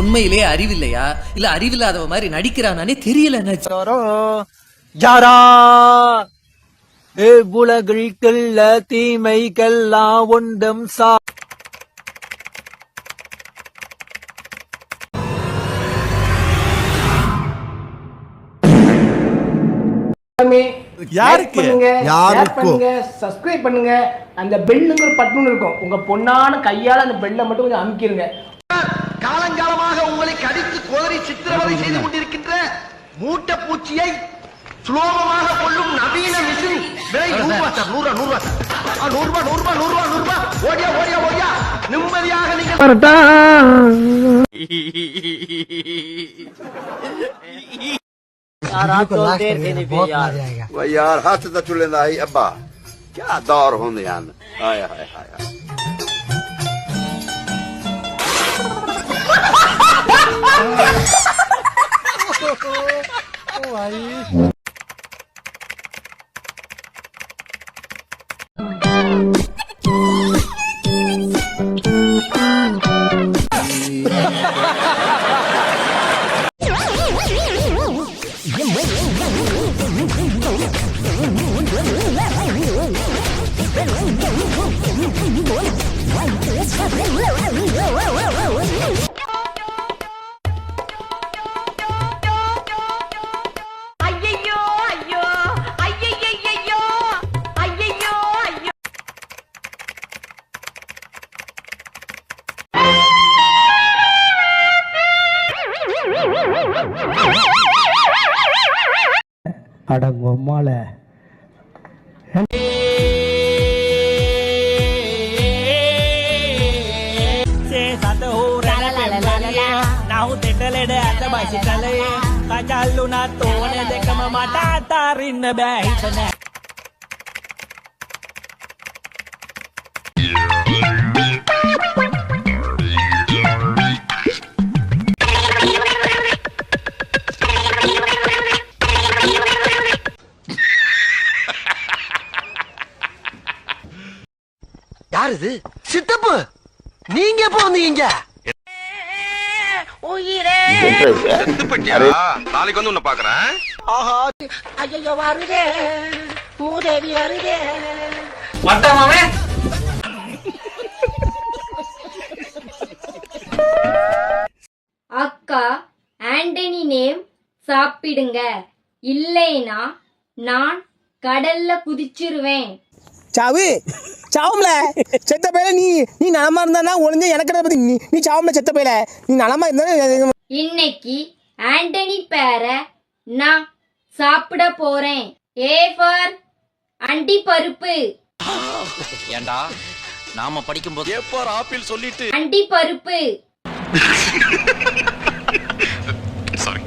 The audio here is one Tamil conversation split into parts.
உண்மையிலே அறிவில்லையா இல்ல அறிவில்லாதவ மாதிரி நடிக்கிறானே தெரியல. யாரா உலகிற்குள்ள தீமைகள்லாம் ஒன்றும் யாருக்கு சப்ஸ்கிரைப் பண்ணுங்க. அந்த பெல்லுங்கிற பட்டன் இருக்கும், உங்க பொண்ணான கையால அந்த பெல்லை மட்டும் கொஞ்சம் அமுக்கிருங்க. காலங்காலமாக உங்களை கடித்து கோதரி சித்திரவதை செய்து கொண்டிருக்கின்ற மூட்டை பூச்சியை சுலோகமாக கொள்ளும் நவீன மிஷின் விலை ₹100 ஓடியா ஓடியா ஓடியா நிம்மதியாக நீங்கள் यार हाथ तो चुलेंदा है अब्बा क्या दौर होंदे यान हाय हाय हाय அடங்கொம்மால யார் இது? சித்தப்பு, நீங்க எப்ப வந்தீங்க? நாளைக்கு வந்து உன்னை பாக்குறேன். ஐயோ வருதே, மூதேவி வருதே. அக்கா ஆண்டனி நேம் சாப்பிடுங்க, இல்லைனா நான் கடல்ல குதிச்சிருவேன். சாவு சாவும்ல செத்த பையல. நீ நலமா இருந்தா ஒளிஞ்ச எனக்கு நீ சாவும்ல செத்த பையல. நீ நலமா இருந்தா. இன்னைக்கு ஆண்டனி பேரை நான் சாப்பிட போறேன். ஏ ஃபார் அண்டி பருப்பு. ஏண்டா நாம படிக்கும்போது ஏப்பார் ஆப்பிள் சொல்லிட்டு அண்டி பருப்பு. சாரி.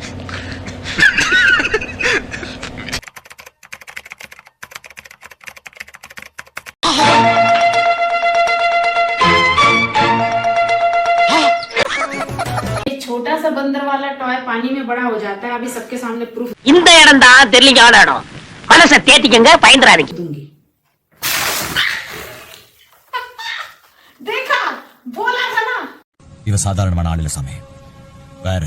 छोटा सा बंदर वाला टॉय पानी में बड़ा हो जाता है. अभी सबके सामने प्रूफ. இந்த இடம் தான் தெரியலங்க இடம். மனசை தேத்திக்கங்க, பயந்துறாதீங்க. देखा बोला था ना. இவ சாதாரணமான ஆள் இல்ல சாமி, வேற.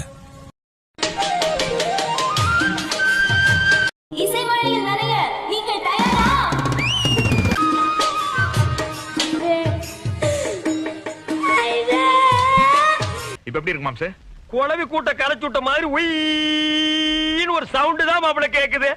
இசைமழையில் நனைய நீங்கள் தயாரா? இப்ப எப்படி இருக்கு மாம்சே? குழவி கூட்ட கரைச்சு விட்ட மாதிரி உயின்னு ஒரு சவுண்ட் தான் மாப்பிள கேக்குது.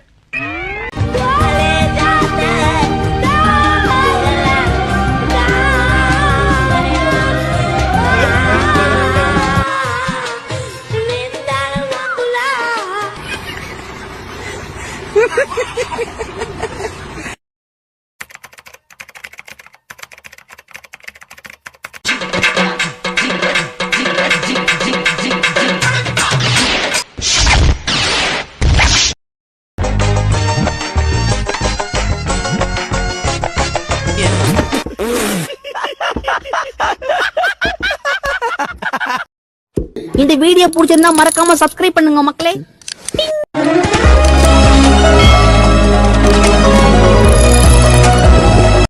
இந்த வீடியோ பிடிச்சிருந்தா மறக்காம சப்ஸ்கிரைப் பண்ணுங்க மக்களே.